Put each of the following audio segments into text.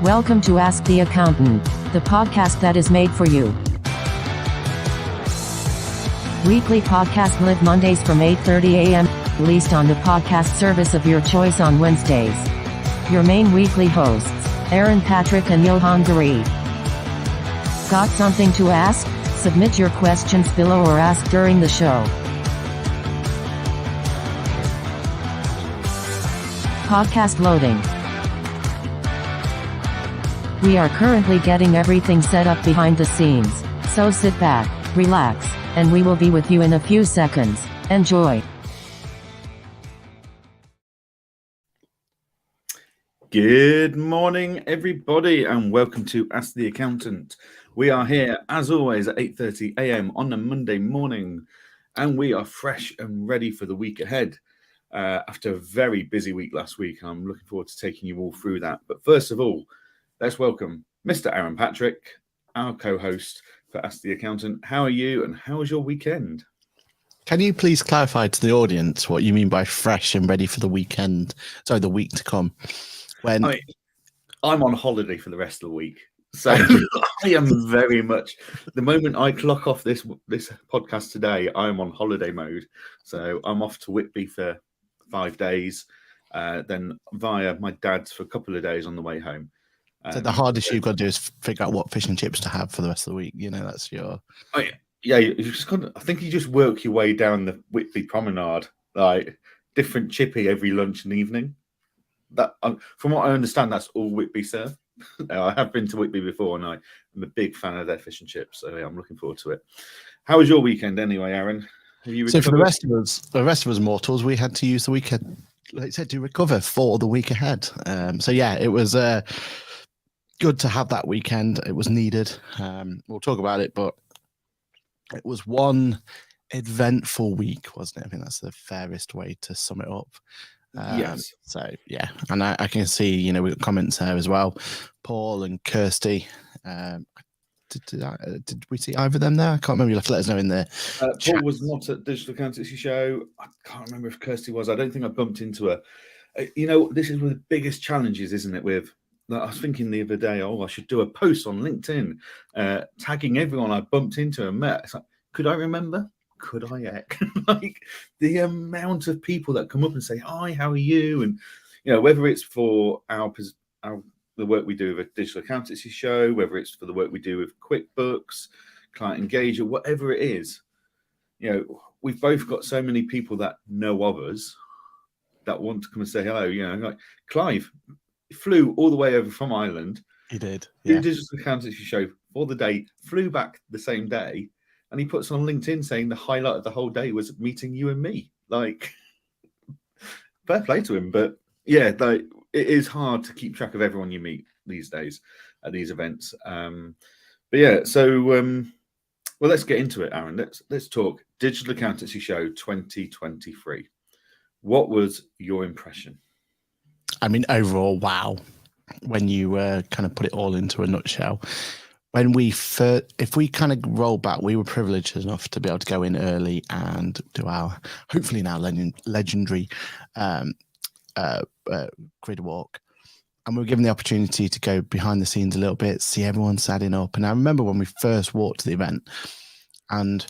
Welcome to Ask the Accountant, the podcast that is made for you. Weekly podcast live Mondays from 8:30 a.m., released on the podcast service of your choice on Wednesdays. Your main weekly hosts, Aaron, Patrick, and Johann. Got something to ask? Submit your questions below or ask during the show. Podcast loading. We are currently getting everything set up behind the scenes, so sit back, relax, and we will be with you in a few seconds. Enjoy. Good morning, everybody, and welcome to Ask the Accountant. We are here, as always, at 8:30 a.m. on a Monday morning, and we are fresh and ready for the week ahead. After a very busy week last week, I'm looking forward to taking you all through that. But first of all, let's welcome Mr. Aaron Patrick, our co-host for Ask the Accountant. How are you, and how was your weekend? Can you please clarify to the audience what you mean by fresh and ready for the weekend? Sorry, the week to come. I'm on holiday for the rest of the week, so I am very much. The moment I clock off this podcast today, I am on holiday mode. So I'm off to Whitby for 5 days, then via my dad's for a couple of days on the way home. So the hardest you've got to do is figure out what fish and chips to have for the rest of the week. You know, that's your. Yeah, you just got to, I think you just work your way down the Whitby promenade, like different chippy every lunch and evening. That, from what I understand, that's all Whitby serve. I have been to Whitby before, and I'm a big fan of their fish and chips. So yeah, I'm looking forward to it. How was your weekend, anyway, Aaron? Have you recovered? So for the rest of us mortals, we had to use the weekend, like I said, to recover for the week ahead. So yeah, it was good to have that weekend. It was needed. We'll talk about it, but it was one eventful week, wasn't it? I think that's the fairest way to sum it up. Yes. So yeah, and I can see, you know, we've got comments there as well. Paul and Kirsty. Did we see either of them there? I can't remember. You'll have to let us know in there. Paul was not at Digital Accountancy Show. I can't remember if Kirsty was. I don't think I bumped into her. You know, this is one of the biggest challenges, isn't it? With, I was thinking the other day, I should do a post on LinkedIn tagging everyone I bumped into and met. It's like, could I remember? Could I act? Like the amount of people that come up and say, "Hi, how are you?" And you know, whether it's for the work we do with a Digital Accountancy Show, whether it's for the work we do with QuickBooks, Client Engager, whatever it is, you know, we've both got so many people that know of us that want to come and say hello. You know, like Clive flew all the way over from Ireland. He did. Yeah. Digital Accountancy Show for the day, flew back the same day. And he puts on LinkedIn saying the highlight of the whole day was meeting you and me. Like, fair play to him. But yeah, it is hard to keep track of everyone you meet these days at these events. But yeah, so well, let's get into it, Aaron. Let's talk Digital Accountancy Show 2023. What was your impression? I mean, overall, wow. When you kind of put it all into a nutshell. When if we kind of roll back, we were privileged enough to be able to go in early and do our, hopefully now legendary grid walk. And we were given the opportunity to go behind the scenes a little bit, see everyone setting up. And I remember when we first walked to the event, and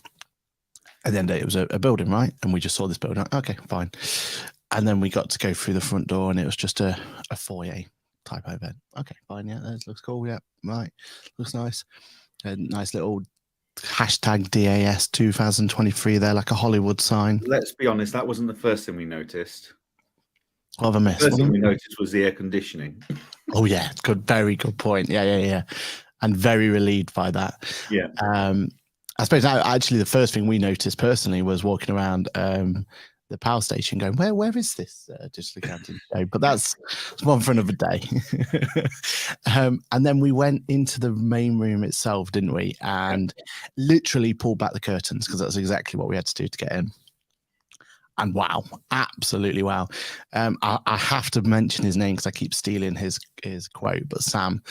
at the end of the day, it was a building, right? And we just saw this building. Okay, fine. And then we got to go through the front door, and it was just a foyer type of event. Okay, fine. Yeah, that looks cool. Yeah, right. Looks nice. A nice little hashtag DAS 2023 there, like a Hollywood sign. Let's be honest, that wasn't the first thing we noticed. What have I missed? The first thing we noticed was the air conditioning. Oh yeah, very good point. Yeah. And very relieved by that. Yeah. I suppose actually the first thing we noticed personally was walking around the power station going, where is this digital accounting show? But that's one for another day. And then we went into the main room itself, didn't we? And literally pulled back the curtains, because that's exactly what we had to do to get in. And wow, absolutely wow. I have to mention his name because I keep stealing his quote, but Sam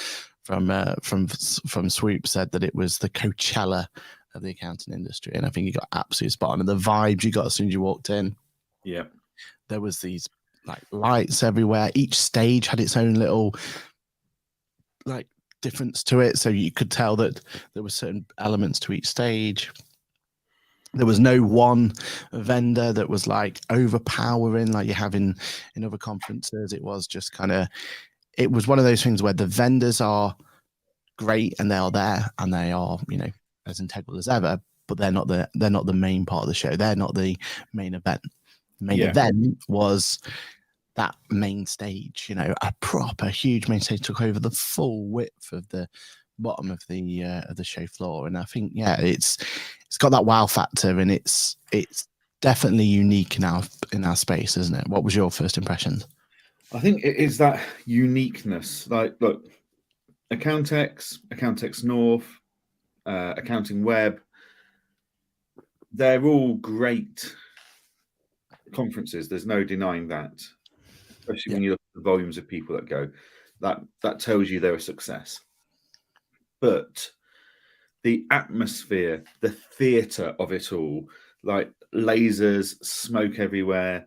from Swoop said that it was the Coachella of the accounting industry. And I think he got absolutely spot on. And the vibes you got as soon as you walked in. Yeah. There was these like lights everywhere. Each stage had its own little like difference to it, so you could tell that there were certain elements to each stage. There was no one vendor that was like overpowering like you have in other conferences. It was just kind of, it was one of those things where the vendors are great and they are there and they are, you know, as integral as ever, but they're not the main part of the show. They're not the main event. The main event was that main stage, you know, a proper huge main stage took over the full width of the bottom of the show floor. And I think, yeah, it's got that wow factor, and it's definitely unique in our space, isn't it? What was your first impression? I think it is that uniqueness. Like, look, Accountex North, Accounting Web, they're all great conferences. There's no denying that, especially when you look at the volumes of people that go. That tells you they're a success. But the atmosphere, the theatre of it all, like lasers, smoke everywhere.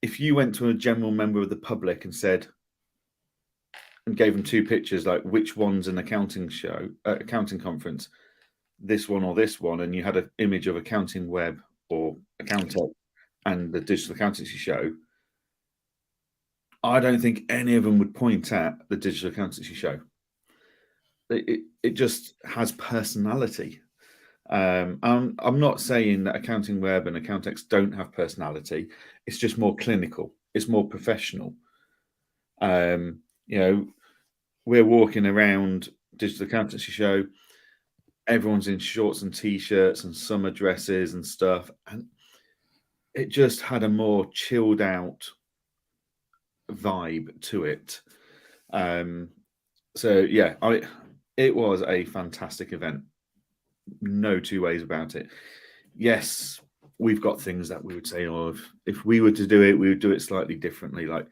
If you went to a general member of the public and said, and gave them two pictures, like which one's an accounting conference, this one or this one, and you had an image of Accounting Web or Accounting and the digital accountancy show, I don't think any of them would point at the digital accountancy show. It just has personality. I'm not saying that Accounting Web and Accountex don't have personality. It's just more clinical. It's more professional. You know, we're walking around digital accountancy show. Everyone's in shorts and t-shirts and summer dresses and stuff, and it just had a more chilled out vibe to it. So yeah, it was a fantastic event. No two ways about it. Yes, we've got things that we would say, oh, if we were to do it, we would do it slightly differently. Like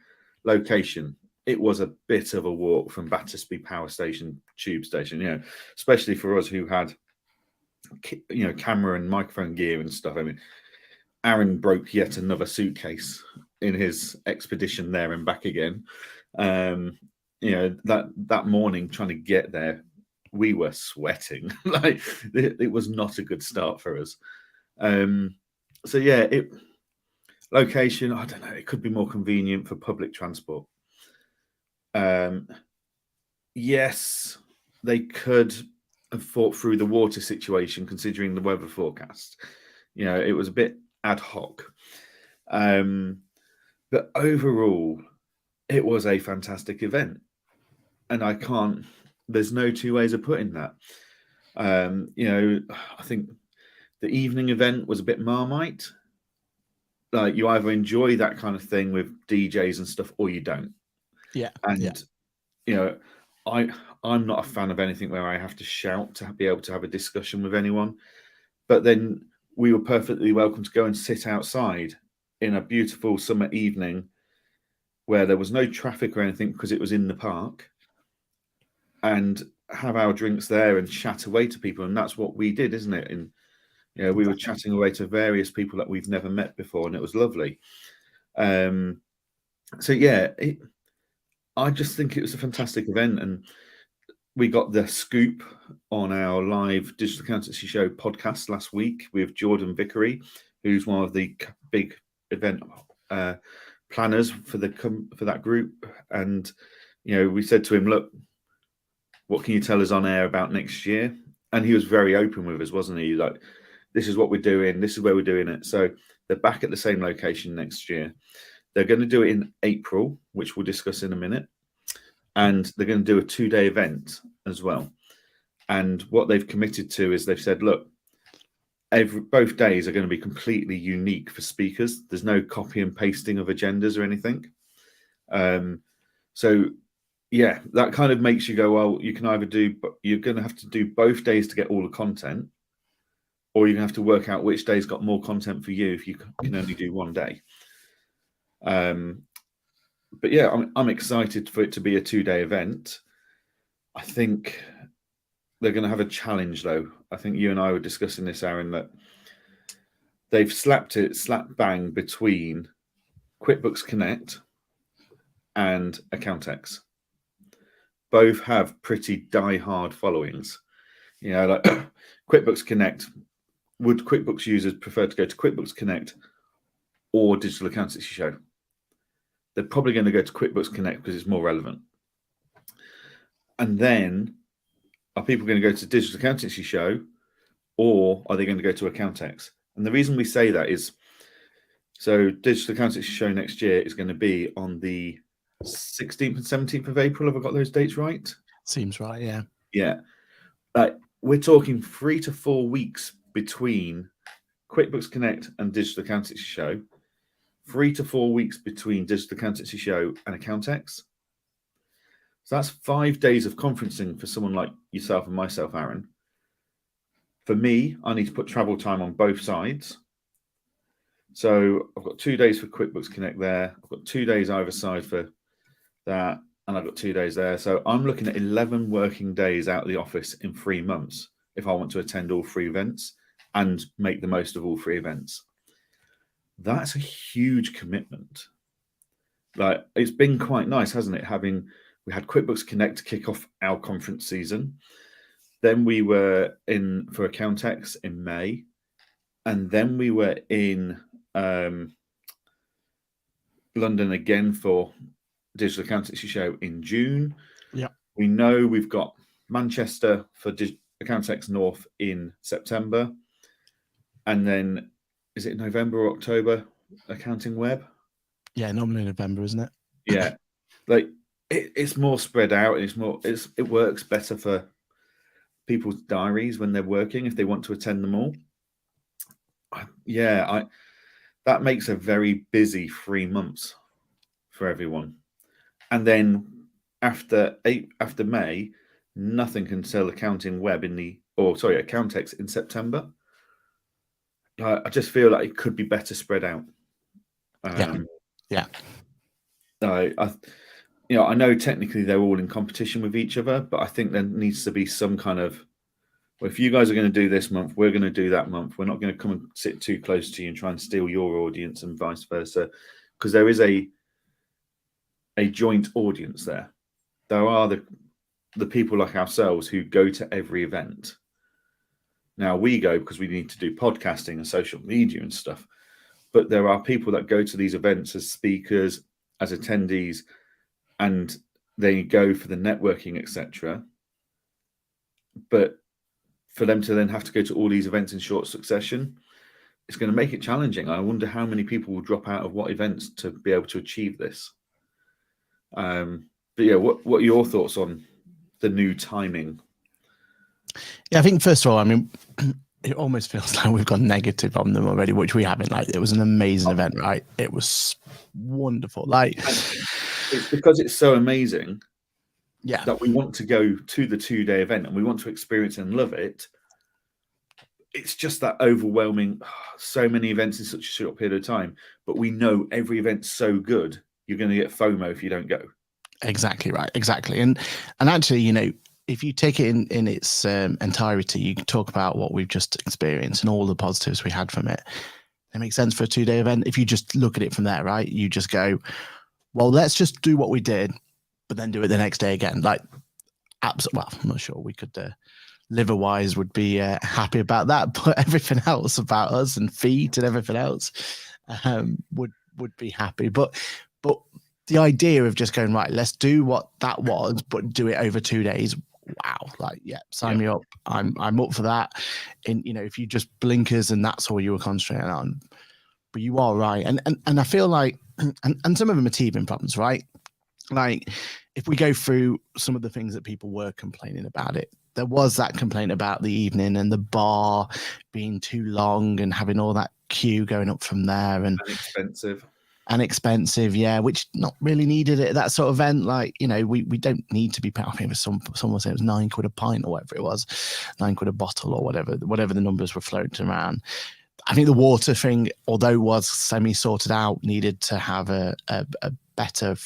location, it was a bit of a walk from Battersby Power Station, Tube Station, you know, especially for us who had, you know, camera and microphone gear and stuff. I mean, Aaron broke yet another suitcase in his expedition there and back again. You know, that morning trying to get there, we were sweating. Like it was not a good start for us. So yeah, location, I don't know, it could be more convenient for public transport. Yes, they could have fought through the water situation considering the weather forecast. You know, it was a bit ad hoc. But overall, it was a fantastic event. And there's no two ways of putting that. You know, I think the evening event was a bit Marmite. Like you either enjoy that kind of thing with DJs and stuff, or you don't. Yeah. And you know, I'm not a fan of anything where I have to shout to be able to have a discussion with anyone. But then we were perfectly welcome to go and sit outside in a beautiful summer evening where there was no traffic or anything because it was in the park, and have our drinks there and chat away to people. And that's what we did, isn't it? And you know, we were chatting away to various people that we've never met before, and it was lovely. So yeah, I just think it was a fantastic event, and we got the scoop on our live digital accountancy show podcast last week with Jordan Vickery, who's one of the big event planners for that group. And you know, we said to him, look, what can you tell us on air about next year? And he was very open with us, wasn't he? Like, this is what we're doing, this is where we're doing it. So they're back at the same location next year. They're going to do it in April, which we'll discuss in a minute. And they're going to do a 2-day event as well. And what they've committed to is they've said, look, both days are going to be completely unique for speakers. There's no copy and pasting of agendas or anything. So yeah, that kind of makes you go, well, you can either you're going to have to do both days to get all the content, or you're going to have to work out which day's got more content for you if you can only do one day. But yeah, I'm excited for it to be a 2-day event. I think they're going to have a challenge, though. I think you and I were discussing this, Aaron, that they've slap bang between QuickBooks Connect and Accountex. both have pretty die-hard followings. You know, like QuickBooks Connect. Would QuickBooks users prefer to go to QuickBooks Connect or Digital Accountancy Show? They're probably going to go to QuickBooks Connect because it's more relevant. And then, are people going to go to Digital Accountancy Show, or are they going to go to Accountex? And the reason we say that is, so Digital Accountancy Show next year is going to be on the 16th and 17th of April. Have I got those dates right? Seems right, yeah. Yeah. We're talking 3 to 4 weeks between QuickBooks Connect and Digital Accountancy Show. 3 to 4 weeks between Digital Accountancy Show and Accountex. So that's 5 days of conferencing for someone like yourself and myself, Aaron. For me, I need to put travel time on both sides. So I've got 2 days for QuickBooks Connect there. I've got 2 days either side for that. And I've got 2 days there. So I'm looking at 11 working days out of the office in 3 months if I want to attend all 3 events and make the most of all 3 events. That's a huge commitment. Like, it's been quite nice, hasn't it? We had QuickBooks Connect to kick off our conference season. Then we were in for Accountex in May. And then we were in London again for Digital Accountancy Show in June. Yeah. We know we've got Manchester for Accountex North in September. And then, is it November or October, Accounting Web? Yeah, normally November, isn't it? Yeah. Like, it's more spread out. It works better for people's diaries when they're working if they want to attend them all. That makes a very busy 3 months for everyone. And then after May, nothing can sell Accounting Web Accountex in September. I just feel like it could be better spread out. Yeah. I know technically they're all in competition with each other, but I think there needs to be some kind of, well, if you guys are going to do this month, we're going to do that month. We're not going to come and sit too close to you and try and steal your audience and vice versa, because there is a joint audience there. There are the people like ourselves who go to every event. Now we go because we need to do podcasting and social media and stuff, but there are people that go to these events as speakers, as attendees, and they go for the networking, etc. But for them to then have to go to all these events in short succession, it's going to make it challenging. I wonder how many people will drop out of what events to be able to achieve this. But yeah, what are your thoughts on the new timing? Yeah, I think first of all, I mean, it almost feels like we've gone negative on them already, which we haven't. Like, it was an amazing event, right? It was wonderful. Like, it's because it's so amazing. Yeah, that we want to go to the 2-day event and we want to experience and love it. It's just that overwhelming, so many events in such a short period of time, but we know every event's so good, you're going to get FOMO if you don't go. Exactly right. Exactly. And actually, if you take it in its entirety, you can talk about what we've just experienced and all the positives we had from it. It makes sense for a 2-day event. If you just look at it from there, right, you just go, well, let's just do what we did, but then do it the next day again. Like, well, I'm not sure we could, liver-wise would be happy about that, but everything else about us and feet and everything else would be happy. But the idea of just going, right, let's do what that was, but do it over 2 days. Wow. Like, yeah, sign me up. I'm up for that. And, if you just blinkers and that's all you were concentrating on, but you are right. And I feel like, and some of them are teething problems, right? Like, if we go through some of the things that people were complaining about it, there was that complaint about the evening and the bar being too long and having all that queue going up from there and expensive, yeah, which not really needed at that sort of event. Like, we don't need to be paying. I think someone said it was £9 a pint or whatever it was, £9 a bottle or whatever the numbers were floating around. I think the water thing, although was semi-sorted out, needed to have a better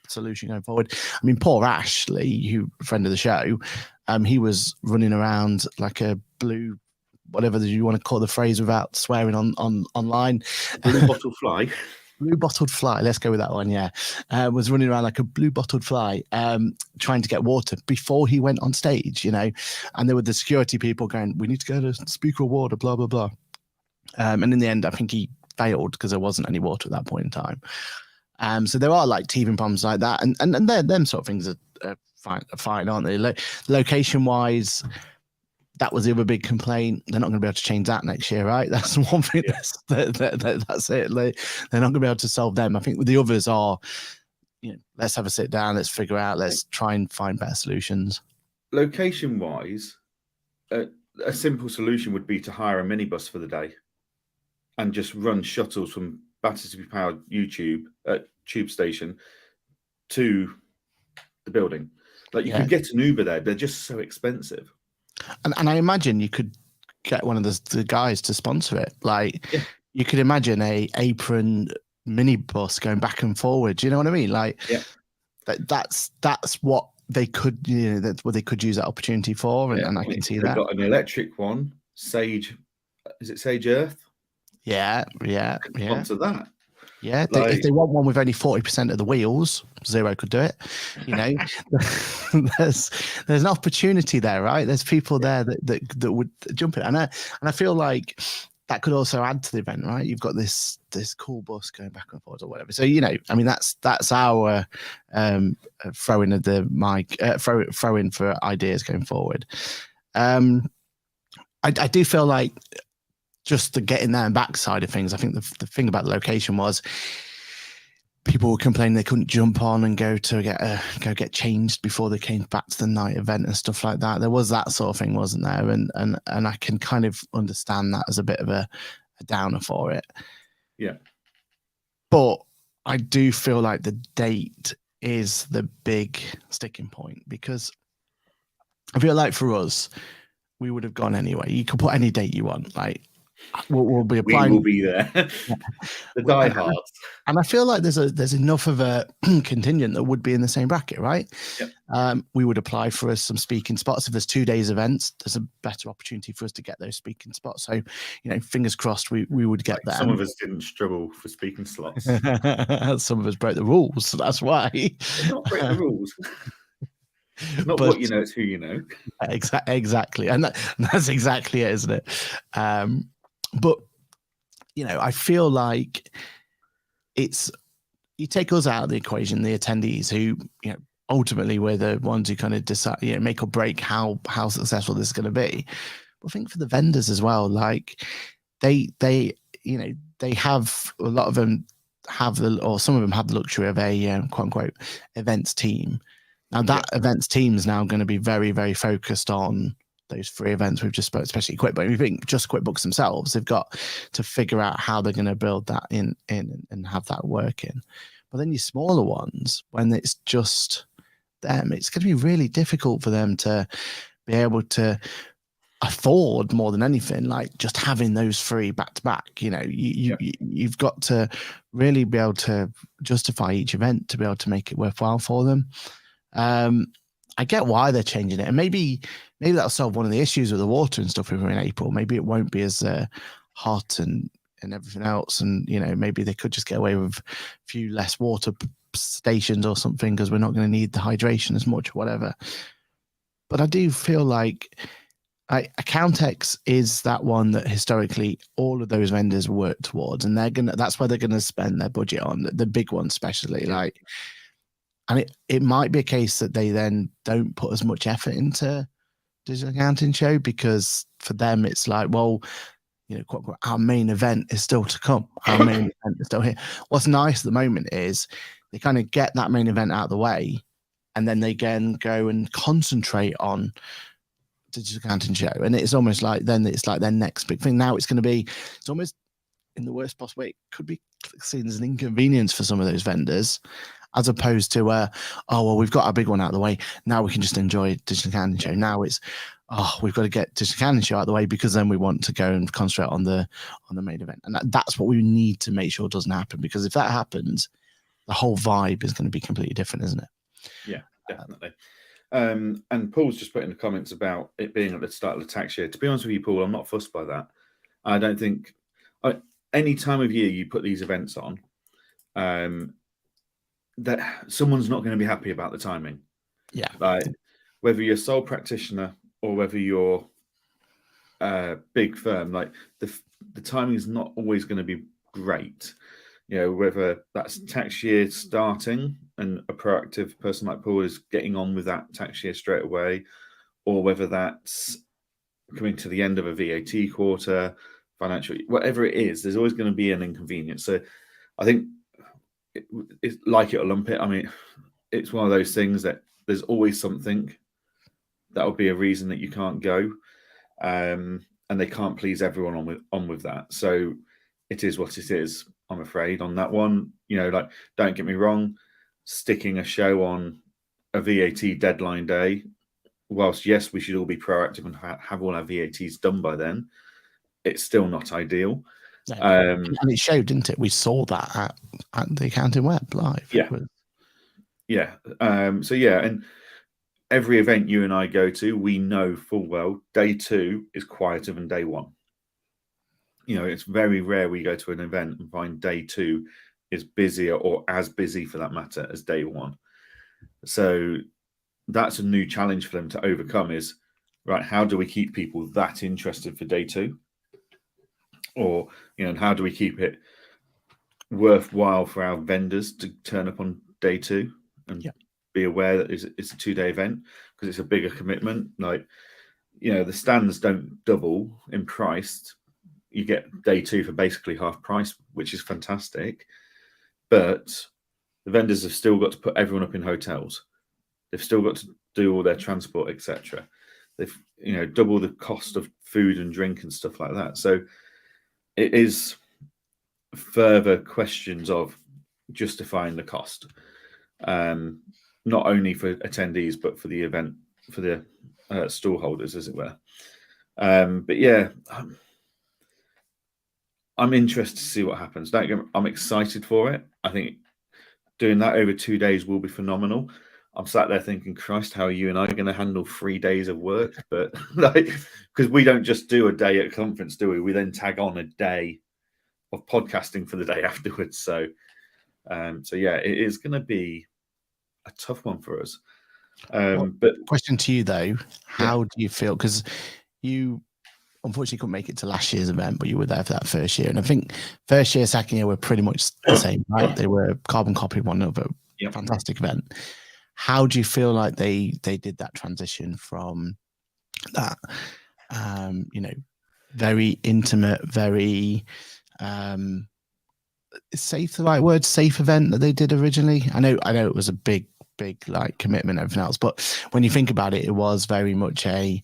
solution going forward. I mean, poor Ashley, who friend of the show, he was running around like a blue, whatever you want to call the phrase without swearing on online. Blue bottle fly. blue bottled fly. Let's go with that one. Yeah, was running around like a blue bottled fly, trying to get water before he went on stage. And there were the security people going, "We need to go to Speaker of Water," blah blah blah. And in the end, I think he failed because there wasn't any water at that point in time. So there are like teething problems like that, and them sort of things are fine, aren't they? Location wise, that was the other big complaint. They're not going to be able to change that next year, right? That's one thing. Yeah. That's it. They're not going to be able to solve them. I think with the others are, let's have a sit down, let's figure out, let's try and find better solutions. Location wise, a simple solution would be to hire a minibus for the day and just run shuttles from Battersea Powered tube station to the building. Like you could get an Uber there. They're just so expensive. And I imagine you could get one of the guys to sponsor it. Like you could imagine a apron minibus going back and forward. Do you know what I mean? Like that's what they could, that's what they could use that opportunity for. And I can see that. They've got an electric one, Sage. Is it Sage Earth? Yeah. Sponsor that. Yeah, if they want one with only 40% of the wheels, Zero could do it. There's an opportunity there, right? There's people there that would jump it, and I feel like that could also add to the event, right? You've got this cool bus going back and forth or whatever. So I mean, that's our throw in of the mic, throw in for ideas going forward. I do feel like, just the getting there and back side of things, I think the thing about the location was people were complaining they couldn't jump on and go get changed before they came back to the night event and stuff like that. There was that sort of thing, wasn't there? And I can kind of understand that as a bit of a downer for it. Yeah. But I do feel like the date is the big sticking point, because I feel like for us, we would have gone anyway. You could put any date you want, like. We'll be applying. We will be there. The diehards. And I feel like there's enough of a contingent that would be in the same bracket, right? Yep. We would apply for some speaking spots. If there's 2 days events, there's a better opportunity for us to get those speaking spots. So, fingers crossed we would get there. Some of us didn't struggle for speaking slots. Some of us broke the rules, so that's why. Not break the rules. Not what you know, it's who you know. Exactly. And that's exactly it, isn't it? But, I feel like you take us out of the equation, the attendees who, ultimately we're the ones who kind of decide, make or break how successful this is going to be. But I think for the vendors as well, like they have, a lot of them have or some of them have the luxury of a quote unquote events team. Now that events team is now going to be very, very focused on those 3 events we've just spoke, especially QuickBooks. We think just QuickBooks themselves, they've got to figure out how they're going to build that in and have that working. But then your smaller ones, when it's just them, it's going to be really difficult for them to be able to afford more than anything, like just having those 3 back to back. You've got to really be able to justify each event to be able to make it worthwhile for them. I get why they're changing it, and maybe that'll solve one of the issues with the water and stuff if we're in April. Maybe it won't be as hot and everything else, and maybe they could just get away with a few less water stations or something, because we're not going to need the hydration as much or whatever. But I do feel like Accountex is that one that historically all of those vendors work towards, and that's where they're gonna spend their budget on, the big ones especially. And it might be a case that they then don't put as much effort into Digital Accounting Show, because for them it's like, well, quote, unquote, our main event is still to come. Our main event is still here. What's nice at the moment is they kind of get that main event out of the way, and then they can go and concentrate on Digital Accounting Show. And it's almost like then it's like their next big thing. Now it's almost, in the worst possible way, it could be seen as an inconvenience for some of those vendors, as opposed to, we've got our big one out of the way. Now we can just enjoy Digital Accounting Show. Now it's, we've got to get Digital Accounting Show out of the way, because then we want to go and concentrate on the main event. And that's what we need to make sure doesn't happen, because if that happens, the whole vibe is going to be completely different, isn't it? Yeah, definitely. And Paul's just put in the comments about it being at the start of the tax year. To be honest with you, Paul, I'm not fussed by that. I don't think any time of year you put these events on, that someone's not going to be happy about the timing. Yeah. Like whether you're a sole practitioner or whether you're a big firm, like the timing is not always going to be great. Whether that's tax year starting and a proactive person like Paul is getting on with that tax year straight away, or whether that's coming to the end of a VAT quarter, financial, whatever it is, there's always going to be an inconvenience. So I think it's like it or lump it. I mean, it's one of those things that there's always something that will be a reason that you can't go, and they can't please everyone on with that. So it is what it is, I'm afraid, on that one. Like, don't get me wrong, sticking a show on a VAT deadline day, whilst yes, we should all be proactive and have all our VATs done by then, it's still not ideal. No. And it showed, didn't it? We saw that at the Accounting Web live. Yeah. Yeah. So yeah, and every event you and I go to, we know full well day 2 is quieter than day 1. It's very rare we go to an event and find day 2 is busier or as busy, for that matter, as day 1. So that's a new challenge for them to overcome is, right, how do we keep people that interested for day 2? Or, and how do we keep it worthwhile for our vendors to turn up on day 2 and be aware that it's a 2-day event, because it's a bigger commitment. Like, the stands don't double in price. You get day 2 for basically half price, which is fantastic. But the vendors have still got to put everyone up in hotels. They've still got to do all their transport, etc. They've, double the cost of food and drink and stuff like that. So it is further questions of justifying the cost, not only for attendees, but for the event, for the stall holders, as it were. But yeah, I'm interested to see what happens. I'm excited for it. I think doing that over 2 days will be phenomenal. I'm sat there thinking, Christ, how are you and I going to handle 3 days of work? But because we don't just do a day at conference, do we? We then tag on a day of podcasting for the day afterwards. So yeah, it is going to be a tough one for us. But question to you though, how do you feel? Because you unfortunately couldn't make it to last year's event, but you were there for that first year. And I think first year, second year were pretty much the same, right? They were carbon copy of one another. Fantastic event. How do you feel like they did that transition from that, very intimate, very safe, the right word, safe event that they did originally? I know it was a big like commitment and everything else, but when you think about it, it was very much a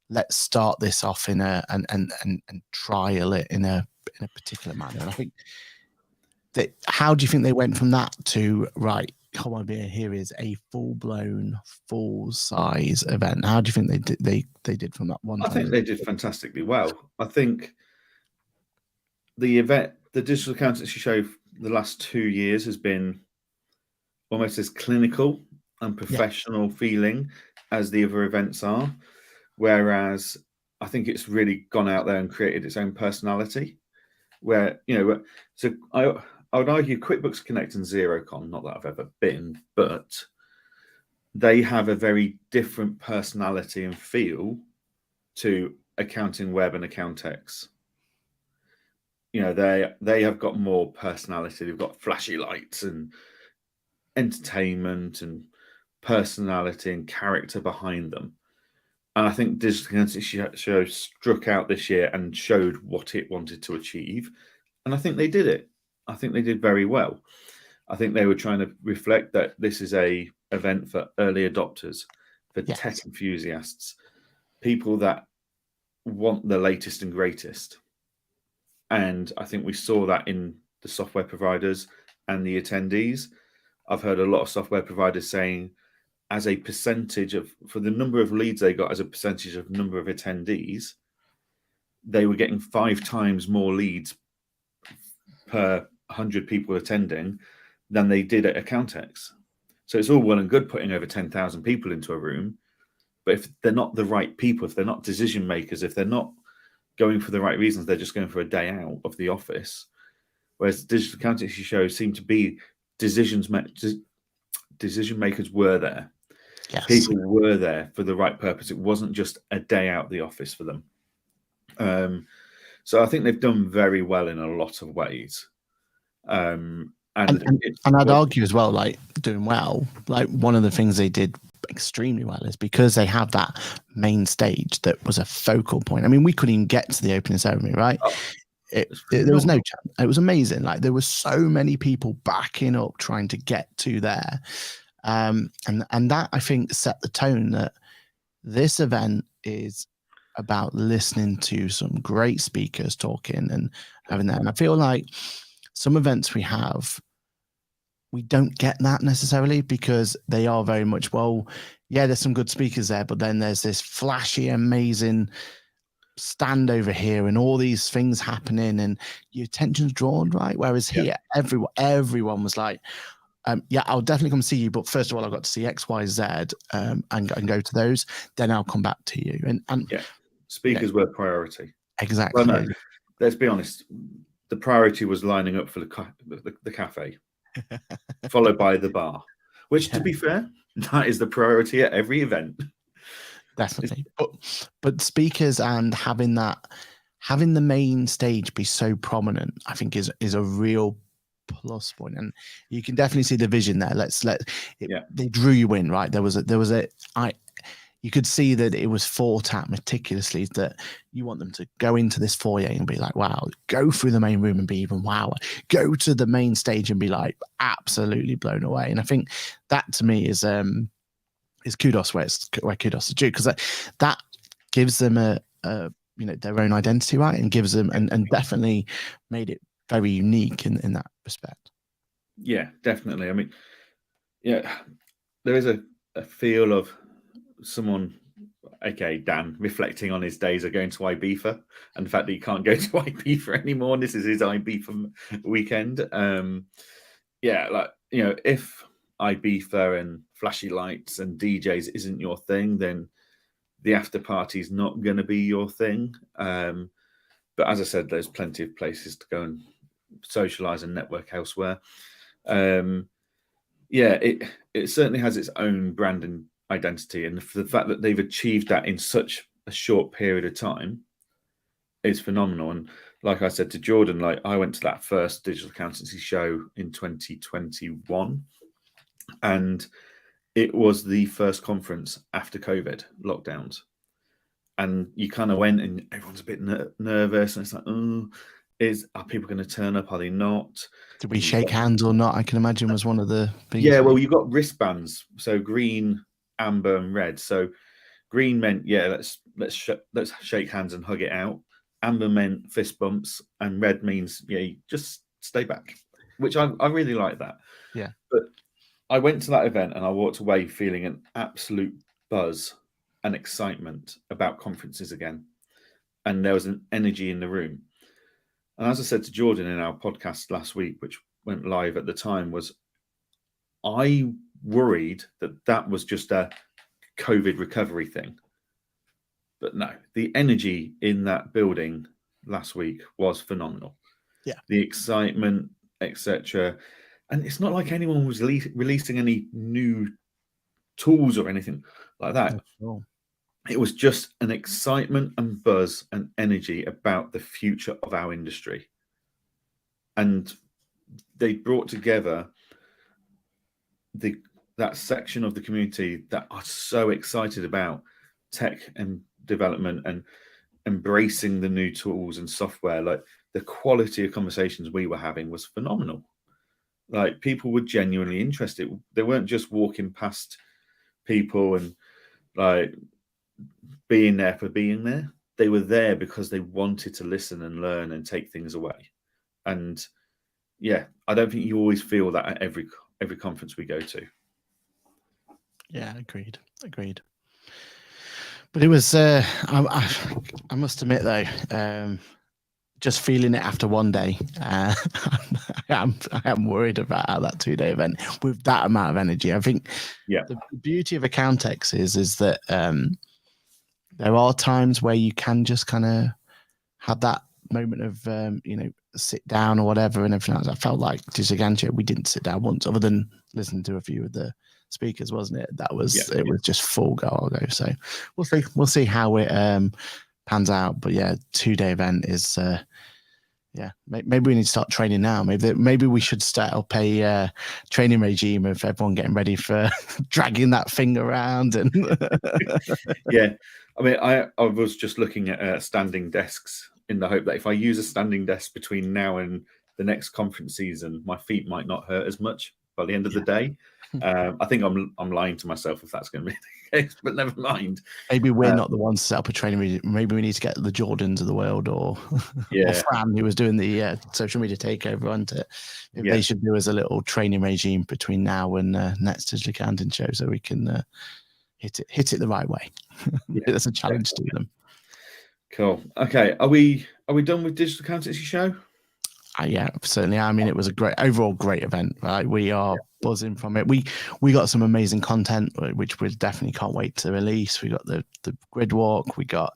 let's start this off in a and trial it in a particular manner. And I think that, how do you think they went from that to, right, come on, here is a full-blown, full-size event? How do you think they did from that one? I think they did fantastically well. I think the event, the digital accountancy show, the last 2 years has been almost as clinical and professional feeling as the other events are, whereas I think it's really gone out there and created its own personality. Where so I would argue QuickBooks Connect and XeroCon, not that I've ever been, but they have a very different personality and feel to Accounting Web and Accountex. They have got more personality. They've got flashy lights and entertainment and personality and character behind them. And I think Digital Accountancy Show struck out this year and showed what it wanted to achieve. And I think they did it. I think they did very well. I think they were trying to reflect that this is a event for early adopters, for tech enthusiasts, people that want the latest and greatest. And I think we saw that in the software providers and the attendees. I've heard a lot of software providers saying, as a percentage of, for the number of leads they got as a percentage of number of attendees, they were getting 5 times more leads per 100 people attending than they did at Accountex. So it's all well and good putting over 10,000 people into a room, but if they're not the right people, if they're not decision makers, if they're not going for the right reasons, they're just going for a day out of the office, whereas the digital accountancy show seemed to be decision makers were there. Yes. People were there for the right purpose. It wasn't just a day out the office for them. So I think they've done very well in a lot of ways. And I'd argue as well, like doing well, like one of the things they did extremely well is because they have that main stage that was a focal point. I mean, we couldn't even get to the opening ceremony, right? There was no chance. It was amazing. Like there were so many people backing up trying to get to there. And that I think set the tone that this event is about listening to some great speakers talking and having that. And I feel like some events we don't get that necessarily because they are very much, well, yeah, there's some good speakers there, but then there's this flashy, amazing stand over here and all these things happening and your attention's drawn, right? Whereas here, everyone was like, yeah, I'll definitely come see you, but first of all, I've got to see X, Y, Z and go to those. Then I'll come back to you. And speakers were priority. Exactly. Well, no, let's be honest. The priority was lining up for the cafe, followed by the bar. Which, to be fair, that is the priority at every event. Definitely, but speakers and having the main stage be so prominent, I think is a real plus point, and you can definitely see the vision there. They drew you in, right? You could see that it was thought out meticulously, that you want them to go into this foyer and be like, wow, go through the main room and be even wow, go to the main stage and be like absolutely blown away. And I think that to me is kudos where kudos is due, because that gives them a their own identity, right? And gives them and definitely made it very unique in that respect. Yeah, definitely. I mean, yeah, there is a feel of someone, aka Dan, reflecting on his days of going to Ibiza and the fact that he can't go to Ibiza anymore. This is his Ibiza weekend. If Ibiza and flashy lights and DJs isn't your thing, then the after party is not going to be your thing. But as I said, there's plenty of places to go and socialize and network elsewhere. It certainly has its own brand and identity, and for the fact that they've achieved that in such a short period of time is phenomenal. And like I said to Jordan, like I went to that first digital accountancy show in 2021, and it was the first conference after COVID lockdowns, and you kind of went and everyone's a bit nervous, and it's like, are people going to turn up? Are they not? Did we shake hands or not? I can imagine was one of the biggest. Yeah, well, you got wristbands, so green, amber, and red. So green meant let's shake hands and hug it out. Amber meant fist bumps, and red means you just stay back, which I really like that. Yeah. But I went to that event and I walked away feeling an absolute buzz and excitement about conferences again, and there was an energy in the room. And as I said to Jordan in our podcast last week, which went live at the time, was I worried that was just a COVID recovery thing. But no, the energy in that building last week was phenomenal. Yeah. The excitement, etc. And it's not like anyone was releasing any new tools or anything like that. Oh. It was just an excitement and buzz and energy about the future of our industry. And they brought together that section of the community that are so excited about tech and development and embracing the new tools and software. Like the quality of conversations we were having was phenomenal. Like people were genuinely interested. They weren't just walking past people and like being there for being there. They were there because they wanted to listen and learn and take things away. And yeah, I don't think you always feel that at every conference we go to. Yeah, agreed. But it was, I must admit though, just feeling it after one day, I am worried about how that 2-day event with that amount of energy. I think the beauty of Accountex is that there are times where you can just kind of have that moment of sit down or whatever and everything else. I felt like Digital Gancho, we didn't sit down once, other than listening to a few of the speakers, wasn't it? That was it was just full go. So we'll see how it pans out. But yeah, 2-day event is maybe we need to start training now. Maybe we should start up a training regime of everyone getting ready for dragging that thing around. And yeah, I mean, I was just looking at standing desks in the hope that if I use a standing desk between now and the next conference season, my feet might not hurt as much by the end of the day. I think I'm lying to myself if that's going to be the case, but never mind. Maybe we're not the ones to set up a training regime. Maybe we need to get the Jordans of the world or Fran, who was doing the social media takeover onto it. Maybe they should do as a little training regime between now and next Digital Accounting show, so we can hit it the right way. That's a challenge to them. Cool. Okay, are we done with Digital Accountancy Show? Yeah, certainly. I mean, it was a overall great event, right? We are buzzing from it. We got some amazing content, which we definitely can't wait to release. We got the grid walk. We got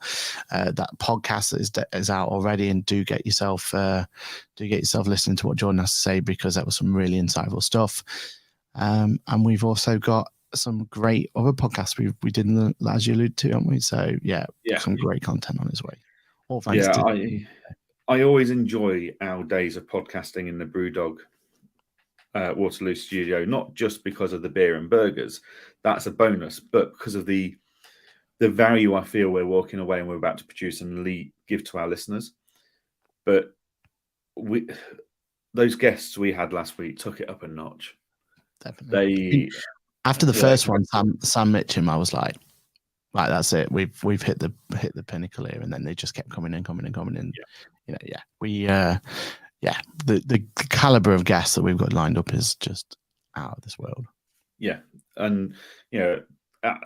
that podcast that is out already, and do get yourself listening to what Jordan has to say, because that was some really insightful stuff. And we've also got some great other podcasts we did, as you alluded to, haven't we? So some great content on its way. All thanks to I always enjoy our days of podcasting in the Brewdog Waterloo studio, not just because of the beer and burgers, that's a bonus, but because of the value I feel we're walking away and we're about to produce and give to our listeners. But those guests we had last week took it up a notch. Definitely. After the first one, Sam Mitchum, I was like, that's it. We've hit the pinnacle here, and then they just kept coming in. The caliber of guests that we've got lined up is just out of this world. Yeah, and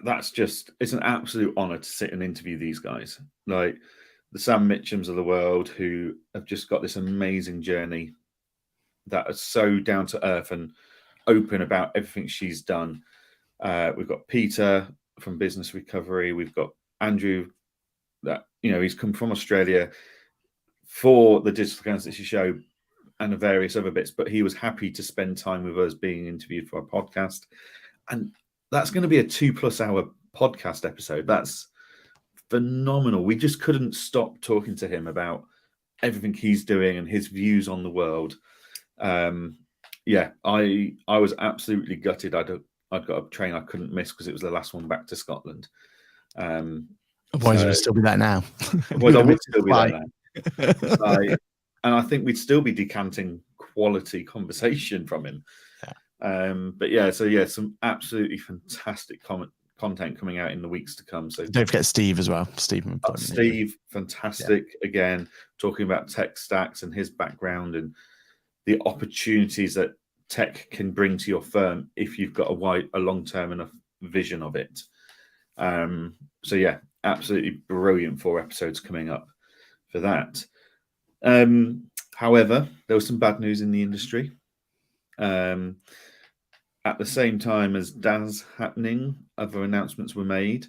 that's it's an absolute honor to sit and interview these guys, like the Sam Mitchums of the world, who have just got this amazing journey that is so down to earth and open about everything she's done. We've got Peter from Business Recovery. We've got Andrew, that he's come from Australia for the Digital Accountancy Show and the various other bits, but he was happy to spend time with us being interviewed for our podcast. And that's going to be a 2+ hour podcast episode. That's phenomenal. We just couldn't stop talking to him about everything he's doing and his views on the world. I was absolutely gutted. I'd got a train I couldn't miss because it was the last one back to Scotland. Otherwise, you'd still be there now. Otherwise, I would still be there now. And I think we'd still be decanting quality conversation from him. Some absolutely fantastic content coming out in the weeks to come. So don't forget Steve as well. Steve, fantastic again, talking about tech stacks and his background and the opportunities that tech can bring to your firm if you've got a long-term enough vision of it. Absolutely brilliant 4 episodes coming up for that. However, there was some bad news in the industry. At the same time as DAS happening, other announcements were made.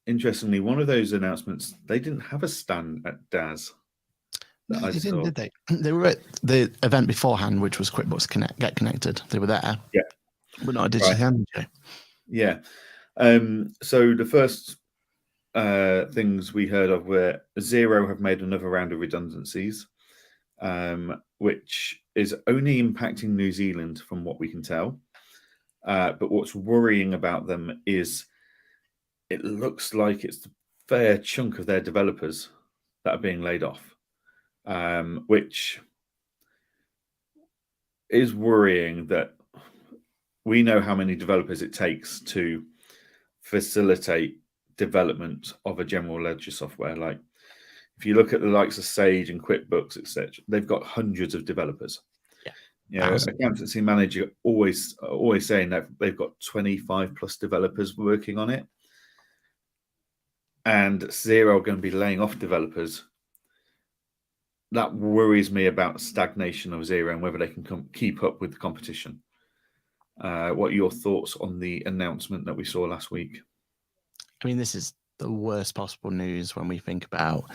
Interestingly, one of those announcements, they didn't have a stand at DAS. No, they didn't, did they? They were at the event beforehand, which was QuickBooks Get Connected. They were there. Yeah. But not a Digital Accounting show. Yeah. So the first things we heard of were Xero have made another round of redundancies, which is only impacting New Zealand from what we can tell. But what's worrying about them is it looks like it's a fair chunk of their developers that are being laid off. Which is worrying, that we know how many developers it takes to facilitate development of a general ledger software. Like if you look at the likes of Sage and QuickBooks, etc., they've got hundreds of developers. Accountancy manager always saying that they've got 25+ developers working on it, and Xero are going to be laying off developers. That worries me about stagnation of Xero and whether they can keep up with the competition. What are your thoughts on the announcement that we saw last week? I mean, this is the worst possible news when we think about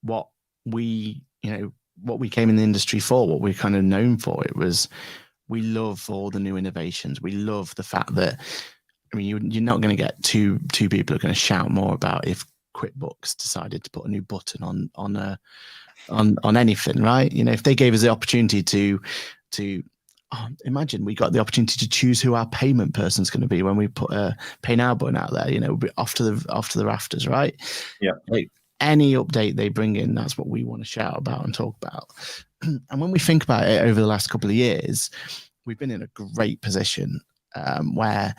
what what we came in the industry for, what we're kind of known for. It was, we love all the new innovations. We love the fact that, I mean, you're not going to get two people who are going to shout more about if QuickBooks decided to put a new button on anything, right? If they gave us the opportunity to imagine we got the opportunity to choose who our payment person's going to be when we put a Pay Now button out there, we'll be off to the rafters, right? Yeah. Like any update they bring in, that's what we want to shout about and talk about. And when we think about it over the last couple of years, we've been in a great position where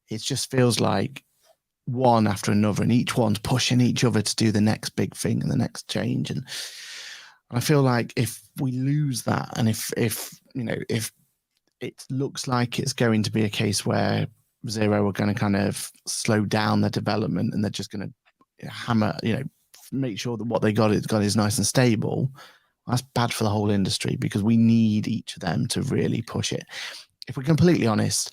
it just feels like one after another, and each one's pushing each other to do the next big thing and the next change. And I feel like if we lose that, and if it looks like it's going to be a case where Xero are going to kind of slow down their development, and they're just going to hammer, make sure that what they got is nice and stable, that's bad for the whole industry, because we need each of them to really push it. If we're completely honest,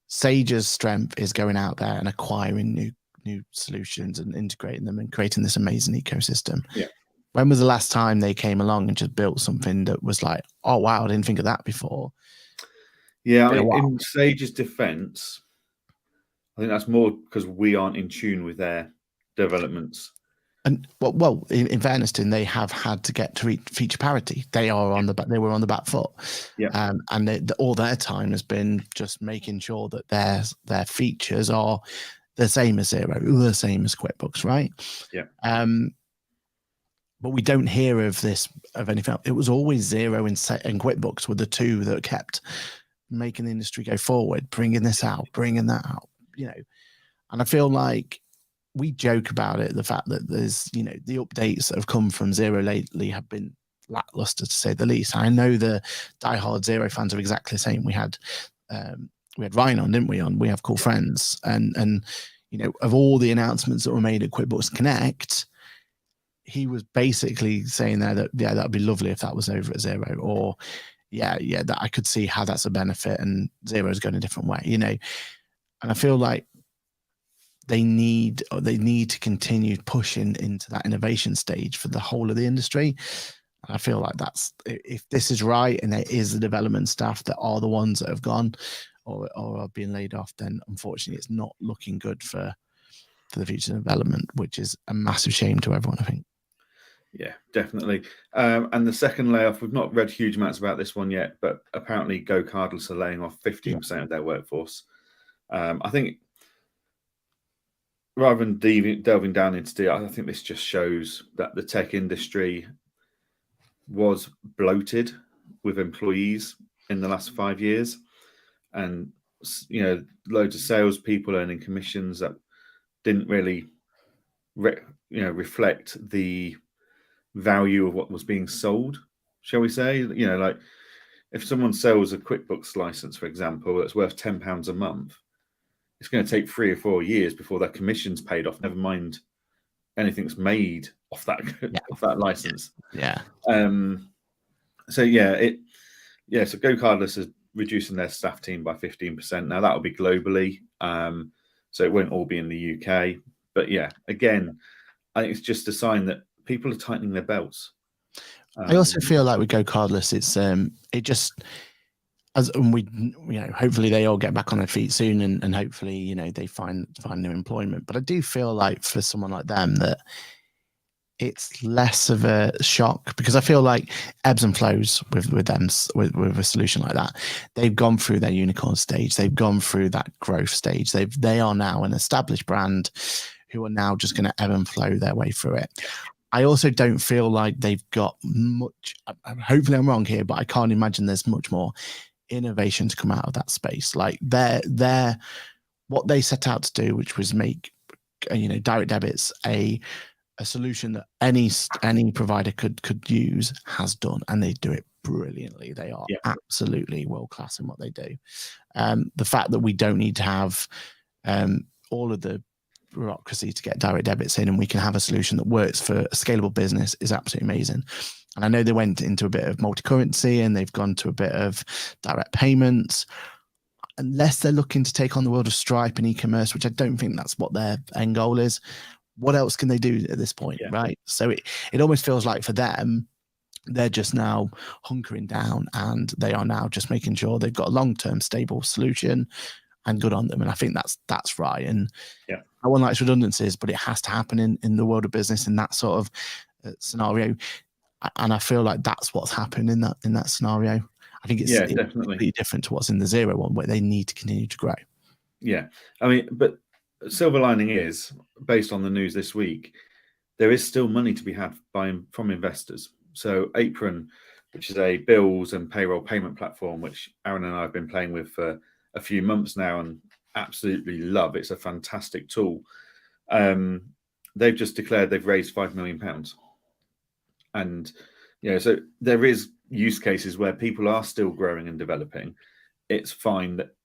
Sage's strength is going out there and acquiring new solutions and integrating them and creating this amazing ecosystem. Yeah. When was the last time they came along and just built something that was like, oh wow, I didn't think of that before? Yeah, in Sage's defense, I think that's more because we aren't in tune with their developments. And well, in fairness to them, they have had to get to feature parity. They are they were on the back foot. Yeah. And all their time has been just making sure that their features are the same as Xero, the same as QuickBooks, right? Yeah. But we don't hear of anything else. It was always Xero and QuickBooks were the two that kept making the industry go forward, bringing this out, bringing that out, And I feel like we joke about it, the fact that there's, the updates that have come from Xero lately have been lackluster, to say the least. I know the diehard Xero fans are exactly the same. We had Ryan on, didn't we? We have cool friends, and of all the announcements that were made at QuickBooks Connect, he was basically saying there that that'd be lovely if that was over at Xero, or that I could see how that's a benefit, and Xero's going a different way, And I feel like they need to continue pushing into that innovation stage for the whole of the industry. And I feel like that's, if this is right, and there is the development staff that are the ones that have gone or are being laid off, then unfortunately it's not looking good for the future development, which is a massive shame to everyone, I think. Yeah, definitely. And the second layoff, we've not read huge amounts about this one yet, but apparently Go Cardless are laying off 15% of their workforce. I think rather than delving down into detail, I think this just shows that the tech industry was bloated with employees in the last 5 years, and loads of salespeople earning commissions that didn't really reflect the value of what was being sold, shall we say? Like if someone sells a QuickBooks license, for example, that's worth £10 a month, it's going to take 3 or 4 years before their commission's paid off, never mind anything's made off that off that license. Yeah. So Go Cardless is reducing their staff team by 15%. Now that'll be globally, so it won't all be in the UK. But again, I think it's just a sign that people are tightening their belts. I also feel like with Go Cardless, it's it just, and we hopefully they all get back on their feet soon, and hopefully they find new employment. But I do feel like for someone like them that it's less of a shock, because I feel like ebbs and flows with them with a solution like that. They've gone through their unicorn stage, they've gone through that growth stage. They are now an established brand who are now just going to ebb and flow their way through it. I also don't feel like they've got much. Hopefully I'm wrong here, but I can't imagine there's much more innovation to come out of that space. Like they're what they set out to do, which was make direct debits a solution that any provider could use, has done, and they do it brilliantly. They are absolutely world class in what they do. The fact that we don't need to have all of the bureaucracy to get direct debits in, and we can have a solution that works for a scalable business, is absolutely amazing. And I know they went into a bit of multi-currency, and they've gone to a bit of direct payments, unless they're looking to take on the world of Stripe and e-commerce, which I don't think that's what their end goal is. what else can they do at this point, right? So it almost feels like for them, they're just now hunkering down, and they are now just making sure they've got a long-term stable solution, and good on them. And I think that's right. And no one likes redundancies, but it has to happen in the world of business in that sort of scenario. And I feel like that's what's happened in that scenario. I think it's definitely completely different to what's in the zero one, where they need to continue to grow. Yeah, I mean, but silver lining is, based on the news this week, there is still money to be had from investors. So Apron, which is a bills and payroll payment platform, which Aaron and I have been playing with for a few months now and absolutely love. It's a fantastic tool. They've just declared they've raised £5 million. And, so there is use cases where people are still growing and developing. It's fine that,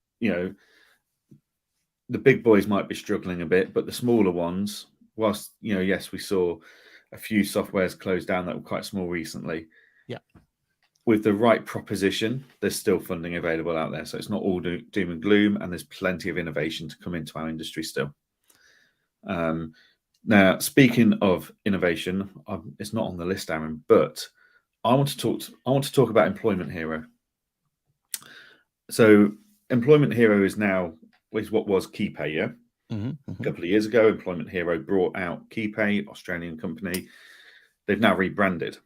the big boys might be struggling a bit, but the smaller ones, whilst, yes, we saw a few softwares close down that were quite small recently. Yeah. With the right proposition, there's still funding available out there. So it's not all doom and gloom, and there's plenty of innovation to come into our industry still. Now, speaking of innovation, it's not on the list, Aaron, but I want to talk about Employment Hero. So Employment Hero is what was KeyPay, yeah? A couple of years ago, Employment Hero brought out KeyPay, Australian company. They've now rebranded.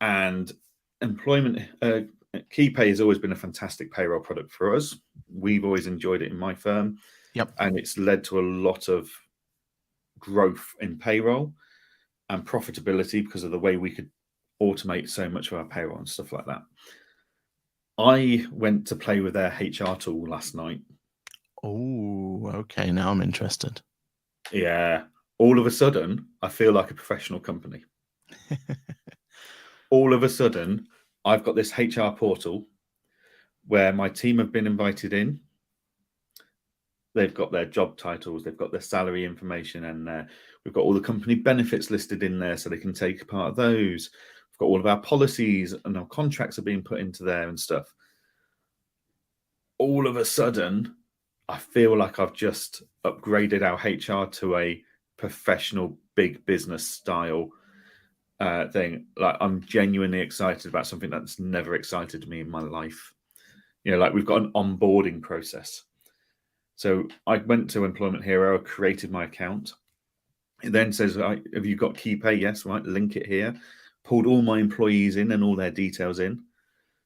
And KeyPay has always been a fantastic payroll product for us. We've always enjoyed it in my firm. Yep. And it's led to a lot of growth in payroll and profitability because of the way we could automate so much of our payroll and stuff like that. I went to play with their HR tool last night. Oh, okay. Now I'm interested. Yeah. All of a sudden, I feel like a professional company. All of a sudden, I've got this HR portal where my team have been invited in. They've got their job titles, they've got their salary information, and we've got all the company benefits listed in there so they can take part of those. We've got all of our policies and our contracts are being put into there and stuff. All of a sudden, I feel like I've just upgraded our HR to a professional big business style thing. Like, I'm genuinely excited about something that's never excited me in my life. Like, we've got an onboarding process. So I went to Employment Hero, created my account. It then says, have you got KeyPay? Yes, right, link it here. Pulled all my employees in and all their details in.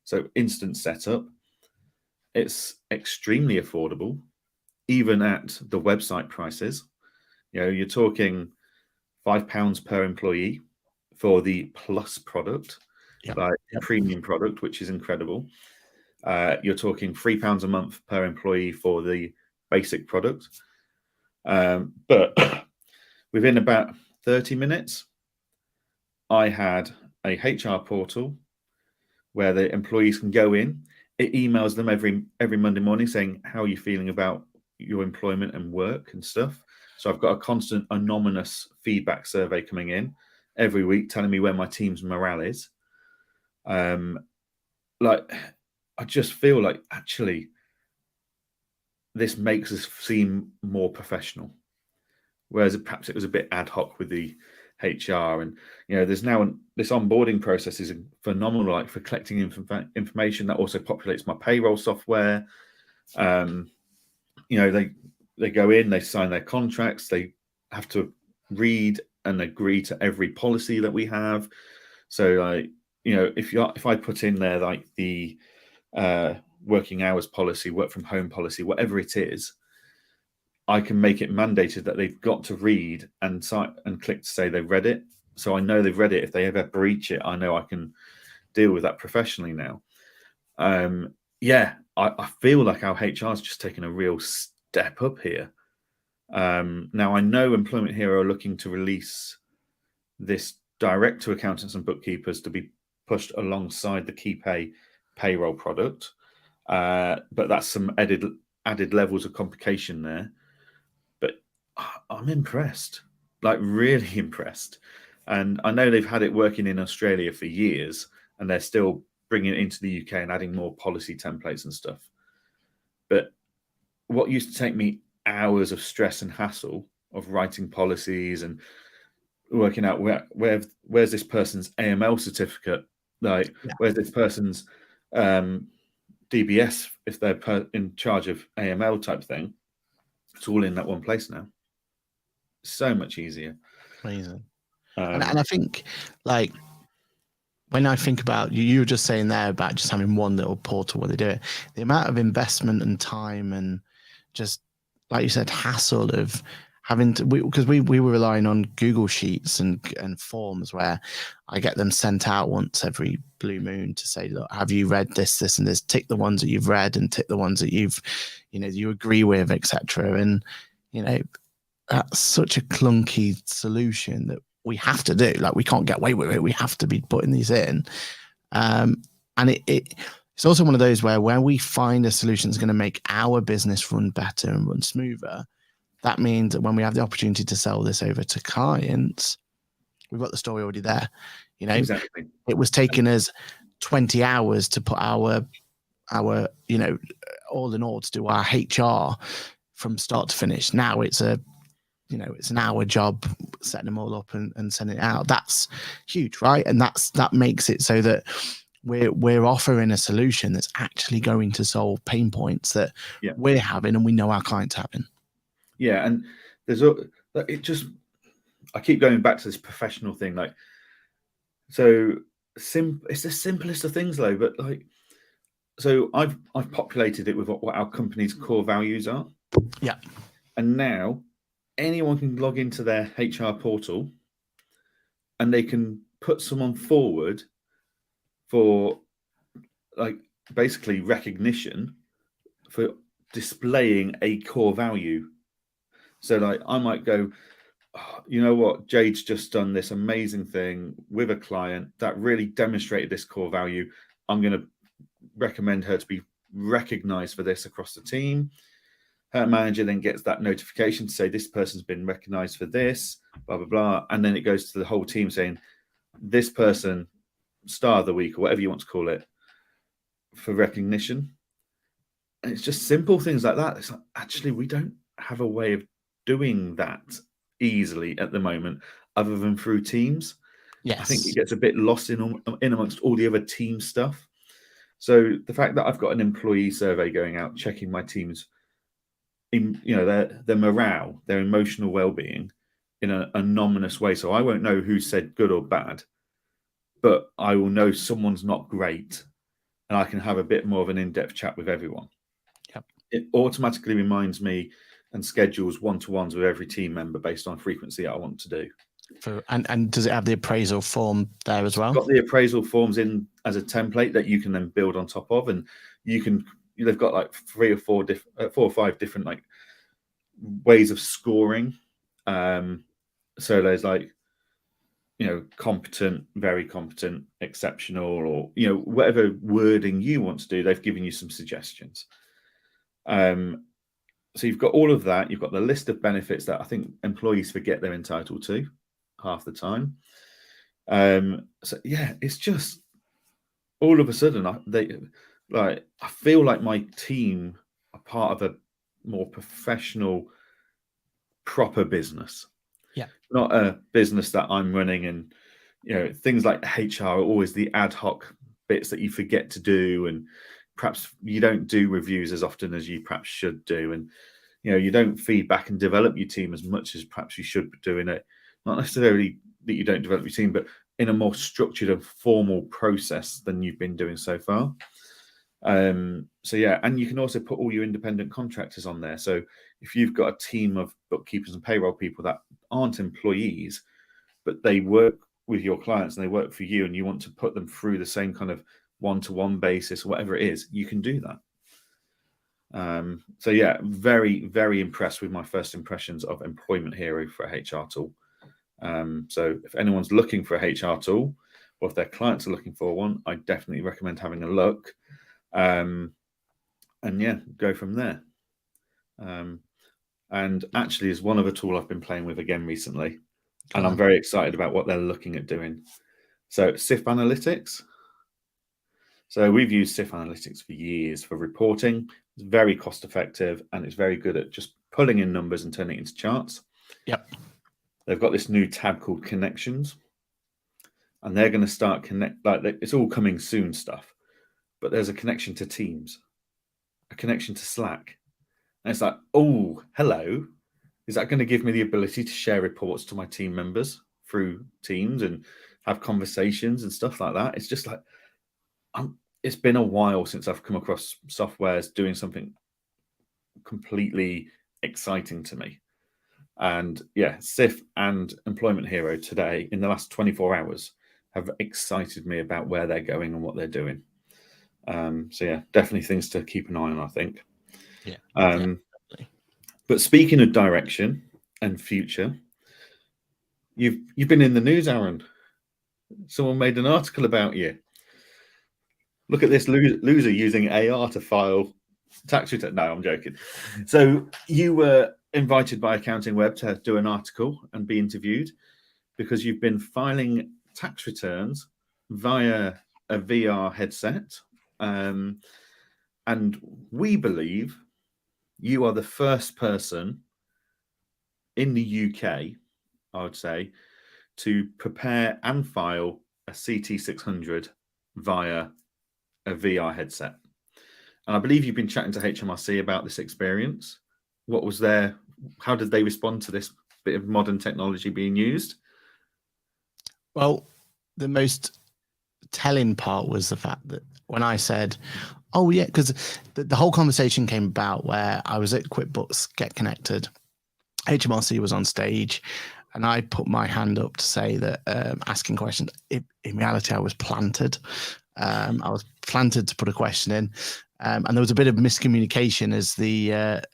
So instant setup. It's extremely affordable, even at the website prices. You're talking £5 per employee for the plus product, premium product, which is incredible. You're talking £3 a month per employee for the basic product. But within about 30 minutes, I had a HR portal where the employees can go in. It emails them every Monday morning saying, how are you feeling about your employment and work and stuff. So I've got a constant anonymous feedback survey coming in every week telling me where my team's morale is. I just feel like actually this makes us seem more professional, whereas perhaps it was a bit ad hoc with the HR. And there's now this onboarding process is phenomenal, like for collecting information that also populates my payroll software. They go in, they sign their contracts, they have to read and agree to every policy that we have. So if I put in there like the working hours policy, work from home policy, whatever it is, I can make it mandated that they've got to read and sign and click to say they've read it. So I know they've read it. If they ever breach it, I know I can deal with that professionally now. I feel like our HR has just taken a real step up here. Now I know Employment Hero are looking to release this direct to accountants and bookkeepers to be pushed alongside the KeyPay payroll product. But that's some added levels of complication there. But I'm impressed, like really impressed. And I know they've had it working in Australia for years, and they're still bringing it into the UK and adding more policy templates and stuff. But what used to take me hours of stress and hassle of writing policies and working out where's this person's AML certificate, like where's this person's DBS if they're in charge of AML type thing. It's all in that one place now. So much easier. Amazing. And I think, like, when I think about you were just saying there about just having one little portal where they do it, the amount of investment and time and just, like you said, hassle of having to, because we were relying on Google Sheets and forms where I get them sent out once every blue moon to say, look, have you read this, and this? Tick the ones that you've read and tick the ones that you agree with, etc. And that's such a clunky solution that we have to do. Like, we can't get away with it. We have to be putting these in. And it's also one of those where we find a solution that's going to make our business run better and run smoother, that means that when we have the opportunity to sell this over to clients, we've got the story already there. Exactly. It was taking us 20 hours to put our all in all to do our HR from start to finish. Now it's it's an hour job setting them all up and sending it out. That's huge, right? And that makes it so that we're offering a solution that's actually going to solve pain points that we're having and we know our clients having. Yeah, and I keep going back to this professional thing. Like, so it's the simplest of things, though. But like, so I've populated it with what our company's core values are. Yeah, and now anyone can log into their HR portal, and they can put someone forward for, like, basically recognition for displaying a core value. So, like, I might go, oh, you know what, Jade's just done this amazing thing with a client that really demonstrated this core value. I'm going to recommend her to be recognized for this across the team. Her manager then gets that notification to say this person's been recognized for this, blah, blah, blah. And then it goes to the whole team saying this person, star of the week, or whatever you want to call it, for recognition. And it's just simple things like that. It's like, actually, we don't have a way of doing that easily at the moment other than through Teams. Yes. I think it gets a bit lost in amongst all the other team stuff. So the fact that I've got an employee survey going out, checking my team's, their morale, their emotional well-being in an anonymous way. So I won't know who said good or bad, but I will know someone's not great, and I can have a bit more of an in-depth chat with everyone. Yep. It automatically reminds me and schedules one-to-ones with every team member based on frequency I want to do. And does it have the appraisal form there as well? Got the appraisal forms in as a template that you can then build on top of, and they've got like 4 or 5 different like ways of scoring. So there's like, competent, very competent, exceptional, or whatever wording you want to do. They've given you some suggestions. So you've got all of that. You've got the list of benefits that I think employees forget they're entitled to half the time. So yeah, it's just all of a sudden I feel like my team are part of a more professional, proper business. Yeah, not a business that I'm running, and things like HR are always the ad hoc bits that you forget to do, and perhaps you don't do reviews as often as you perhaps should do, and you don't feedback and develop your team as much as perhaps you should be doing it. Not necessarily that you don't develop your team, but in a more structured and formal process than you've been doing so far. So yeah, and you can also put all your independent contractors on there. So if you've got a team of bookkeepers and payroll people that aren't employees, but they work with your clients and they work for you, and you want to put them through the same kind of one-to-one basis, whatever it is, you can do that. So yeah, very, very impressed with my first impressions of Employment Hero for a HR tool. So if anyone's looking for a HR tool, or if their clients are looking for one, I definitely recommend having a look. And yeah, go from there. And actually is one other tool I've been playing with again recently, and I'm very excited about what they're looking at doing. So SIF Analytics. So we've used SIF Analytics for years for reporting. It's very cost effective, and it's very good at just pulling in numbers and turning it into charts. Yep. They've got this new tab called Connections, and they're going to start it's all coming soon stuff, but there's a connection to Teams, a connection to Slack. And it's like, oh, hello. Is that going to give me the ability to share reports to my team members through Teams and have conversations and stuff like that? It's just like, it's been a while since I've come across softwares doing something completely exciting to me. And yeah, SIF and Employment Hero today, in the last 24 hours, have excited me about where they're going and what they're doing. So yeah, definitely things to keep an eye on, I think. Yeah. But speaking of direction and future, you've been in the news, Aaron. Someone made an article about you. Look at this loser using AR to file tax return. No, I'm joking. So you were invited by Accounting Web to do an article and be interviewed because you've been filing tax returns via a VR headset. And we believe you are the first person in the UK, I would say, to prepare and file a CT600 via a VR headset. And I believe you've been chatting to HMRC about this experience. What was there? How did they respond to this bit of modern technology being used? Well, the most telling part was the fact that when I said, oh yeah, because the whole conversation came about where I was at QuickBooks Get Connected, HMRC was on stage, and I put my hand up to say that asking questions, in reality, I was planted. I was planted to put a question in. And there was a bit of miscommunication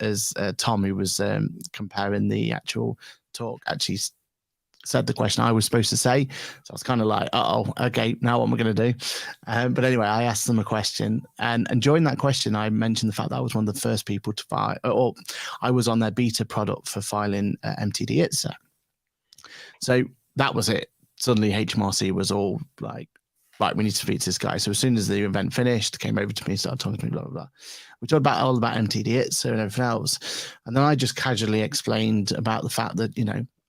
as Tom, who was comparing the actual talk, actually said the question I was supposed to say. So I was kind of like, okay, now what am I going to do? But anyway, I asked them a question. And during that question, I mentioned the fact that I was one of the first people to file, or I was on their beta product for filing MTD ITSA. So that was it. Suddenly HMRC was all like, right, we need to speak to this guy. So as soon as the event finished, came over to me, started talking to me, blah, blah, blah. We talked all about MTD ITSA and everything else. And then I just casually explained about the fact that,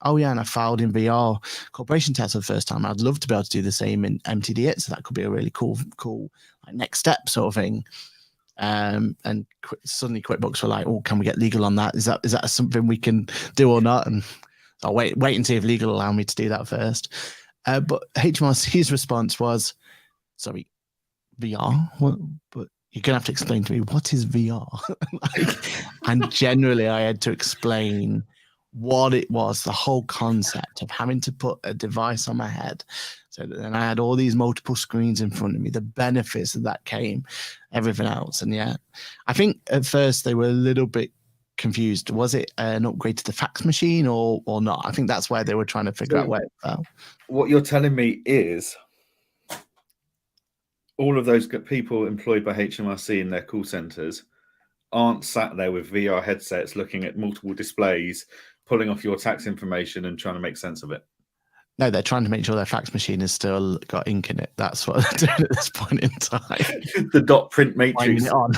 oh yeah, and I filed in VR corporation tax for the first time. I'd love to be able to do the same in MTD ITSA. So that could be a really cool like next step sort of thing. And suddenly QuickBooks were like, oh, can we get legal on that? Is that something we can do or not? And I'll wait and see if legal allow me to do that first. But HMRC's response was, sorry, VR? But you're going to have to explain to me, what is VR? And generally, I had to explain what it was, the whole concept of having to put a device on my head. So then I had all these multiple screens in front of me, the benefits that came, everything else. And yeah, I think at first they were a little bit confused. Was it an upgrade to the fax machine or not? I think that's where they were trying to figure out where it fell. What you're telling me is all of those people employed by HMRC in their call centers aren't sat there with VR headsets looking at multiple displays, pulling off your tax information and trying to make sense of it. No, they're trying to make sure their fax machine has still got ink in it. That's what they're doing at this point in time. The dot print matrix. On.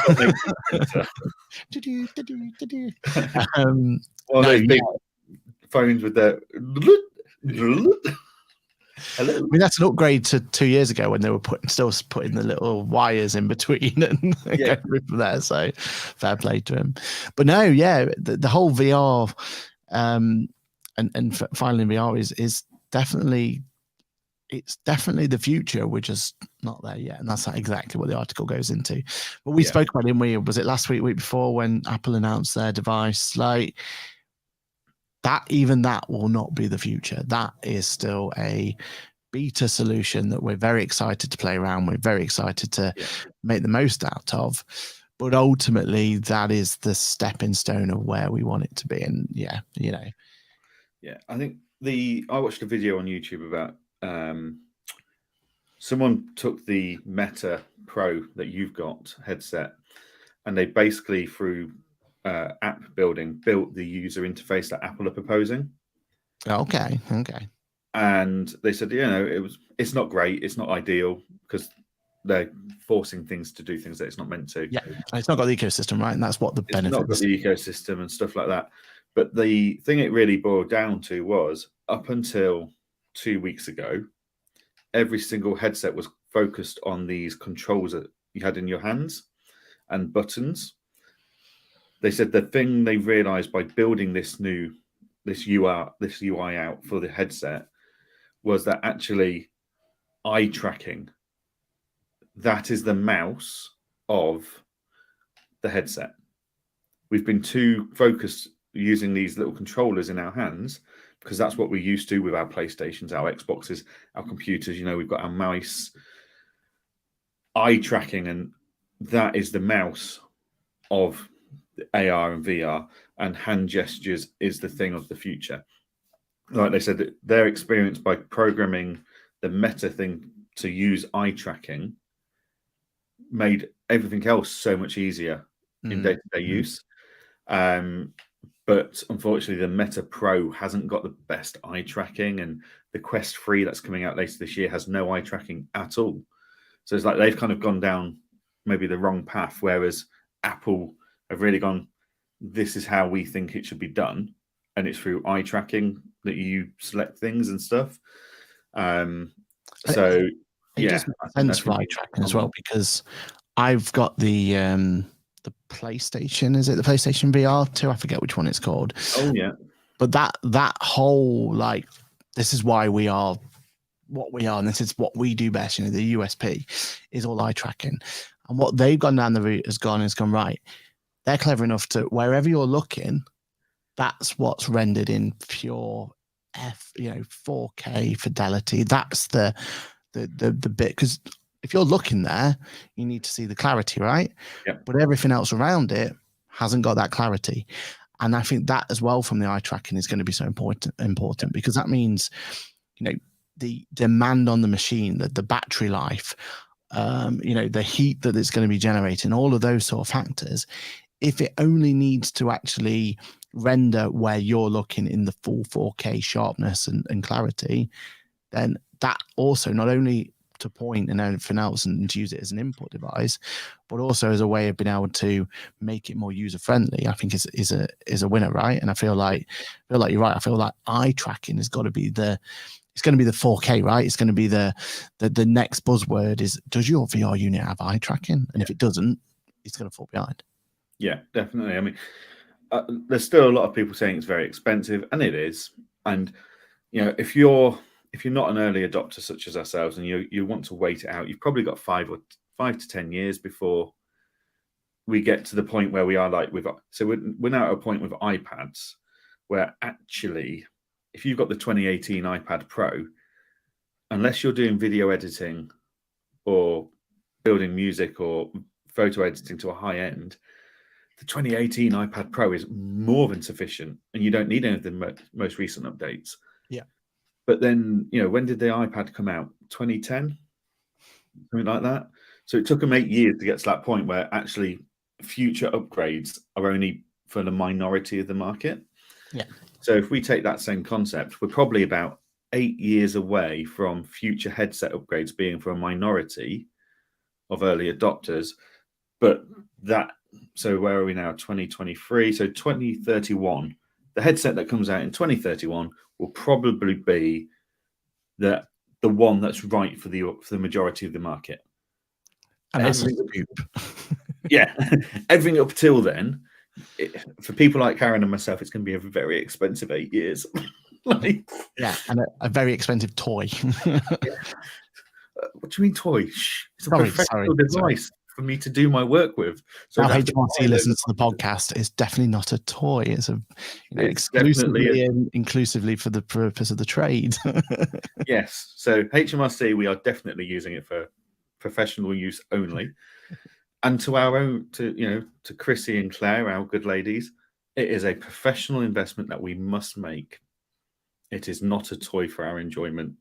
Well, those big phones with their hello. I mean, that's an upgrade to 2 years ago when they were still putting the little wires in between and going from there. So fair play to him. But no, yeah, the whole VR and filing VR is definitely, it's definitely the future. We're just not there yet. And that's exactly what the article goes into. But we spoke about it, didn't we? Was it last week before when Apple announced their device? Like that, even that will not be the future. That is still a beta solution that we're very excited to play around. We're very excited to make the most out of. But ultimately, that is the stepping stone of where we want it to be. And yeah, I think I watched a video on YouTube about someone took the Meta Pro that you've got headset, and they basically through app building built the user interface that Apple are proposing. Okay. And they said, it's not great, it's not ideal because they're forcing things to do things that it's not meant to. Yeah, it's not got the ecosystem, right? And that's what the benefit. It's not got the ecosystem and stuff like that. But the thing it really boiled down to was, up until 2 weeks ago, every single headset was focused on these controls that you had in your hands and buttons. They said the thing they realized by building this UI out for the headset was that actually eye tracking, that is the mouse of the headset. We've been too focused using these little controllers in our hands because that's what we're used to with our PlayStations, our Xboxes, our computers. You know, we've got our mouse, eye tracking, and that is the mouse of AR and VR, and hand gestures is the thing of the future. Like they said, that their experience by programming the Meta thing to use eye tracking made everything else so much easier in day-to-day use. But unfortunately, the Meta Pro hasn't got the best eye tracking, and the Quest 3 that's coming out later this year has no eye tracking at all. So it's like they've kind of gone down maybe the wrong path, whereas Apple have really gone, this is how we think it should be done, and it's through eye tracking that you select things and stuff. So it does make sense for eye tracking as well, because I've got the PlayStation, is it the PlayStation VR 2? I forget which one it's called. Oh yeah. But that whole, like, this is why we are what we are, and this is what we do best, you know, the USP is all eye tracking. And what they've gone down the route has gone right. They're clever enough to, wherever you're looking, that's what's rendered in pure 4K fidelity. That's the bit, because if you're looking there, you need to see the clarity, right? Yep. But everything else around it hasn't got that clarity. And I think that as well from the eye tracking is going to be so important because that means, you know, the demand on the machine, the battery life, you know, the heat that it's going to be generating, all of those sort of factors. If it only needs to actually render where you're looking in the full 4K sharpness and clarity, then that also not only to point and everything else and to use it as an input device, but also as a way of being able to make it more user friendly, I think is a winner, right? And I feel like you're right. I feel like eye tracking has got to be it's going to be the 4K, right? It's going to be the next buzzword is, does your VR unit have eye tracking? And if it doesn't, it's going to fall behind. Yeah, definitely. I mean, there's still a lot of people saying it's very expensive, and it is. And you know, if you're not an early adopter such as ourselves, and you want to wait it out, you've probably got 5 to 10 years before we get to the point where we are like with. So we're now at a point with iPads where actually, if you've got the 2018 iPad Pro, unless you're doing video editing or building music or photo editing to a high end, the 2018 iPad Pro is more than sufficient, and you don't need any of the most recent updates. Yeah. But then, you know, when did the iPad come out? 2010? Something like that. So it took them 8 years to get to that point where actually future upgrades are only for the minority of the market. Yeah. So if we take that same concept, we're probably about 8 years away from future headset upgrades being for a minority of early adopters. But so where are we now? 2023. So 2031, the headset that comes out in 2031 will probably be the one that's right for the majority of the market. And that's yeah, everything up till then, for people like Aaron and myself, it's going to be a very expensive 8 years. Yeah, and a very expensive toy. Yeah. What do you mean toy? It's a professional device for me to do my work with. So now HMRC listens to the podcast. It's definitely not a toy. It's exclusively and inclusively for the purpose of the trade. Yes. So HMRC, we are definitely using it for professional use only. And to Chrissy and Claire, our good ladies, it is a professional investment that we must make. It is not a toy for our enjoyment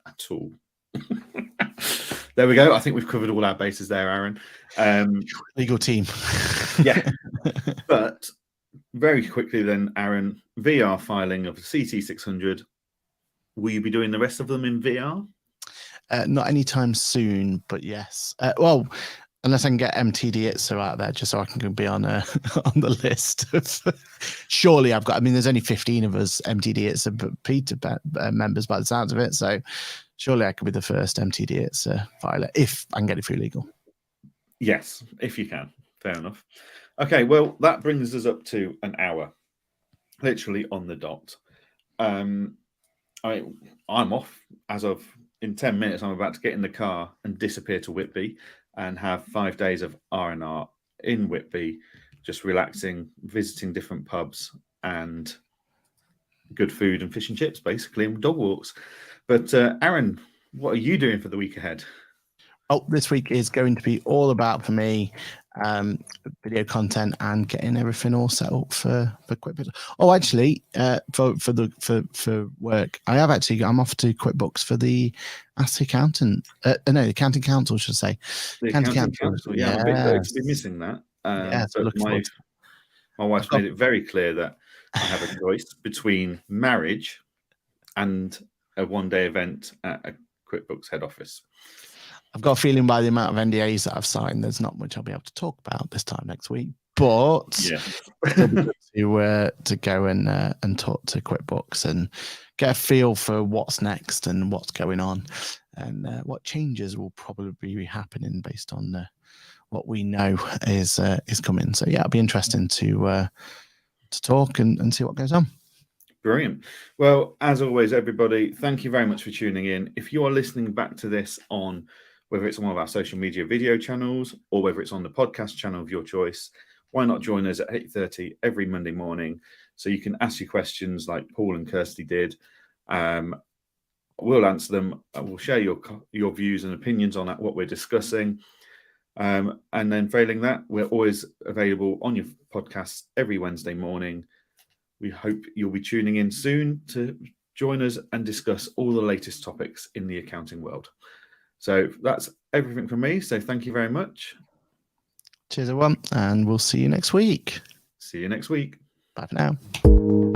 at all. There we go. I think we've covered all our bases there, Aaron. Legal team. Yeah. But very quickly then, Aaron, VR filing of the CT600. Will you be doing the rest of them in VR? Not anytime soon, but yes. Well, Unless I can get MTD Itza out there, just so I can be on on the list. Surely I've got. I mean, there's only 15 of us MTD Itza Peter members by the sounds of it. So surely I could be the first MTD Itza filer if I can get it through legal. Yes, if you can. Fair enough. Okay, well, that brings us up to an hour, literally on the dot. I'm off as of in 10 minutes. I'm about to get in the car and disappear to Whitby and have 5 days of R&R in Whitby, just relaxing, visiting different pubs and good food and fish and chips, basically, and dog walks. But Aaron, what are you doing for the week ahead? Oh, this week is going to be all about, for me, video content and getting everything all set up for QuickBooks. Oh, actually, for work, I'm off to QuickBooks for the Ask the Accountant. No, the Accounting Council, should I say. The Accounting Council. Yeah, I'm a bit going to be missing that. But my wife's made it very clear that I have a choice between marriage and a one-day event at a QuickBooks head office. I've got a feeling by the amount of NDAs that I've signed, there's not much I'll be able to talk about this time next week. But yeah, to go and talk to QuickBooks and get a feel for what's next and what's going on, and what changes will probably be happening based on what we know is coming. So yeah, it'll be interesting to talk and see what goes on. Brilliant. Well, as always, everybody, thank you very much for tuning in. If you are listening back to this on whether it's on one of our social media video channels or whether it's on the podcast channel of your choice, why not join us at 8:30 every Monday morning so you can ask your questions like Paul and Kirsty did. We'll answer them. We'll share your views and opinions on what we're discussing. And then failing that, we're always available on your podcasts every Wednesday morning. We hope you'll be tuning in soon to join us and discuss all the latest topics in the accounting world. So that's everything from me. So thank you very much. Cheers, everyone. And we'll see you next week. See you next week. Bye for now.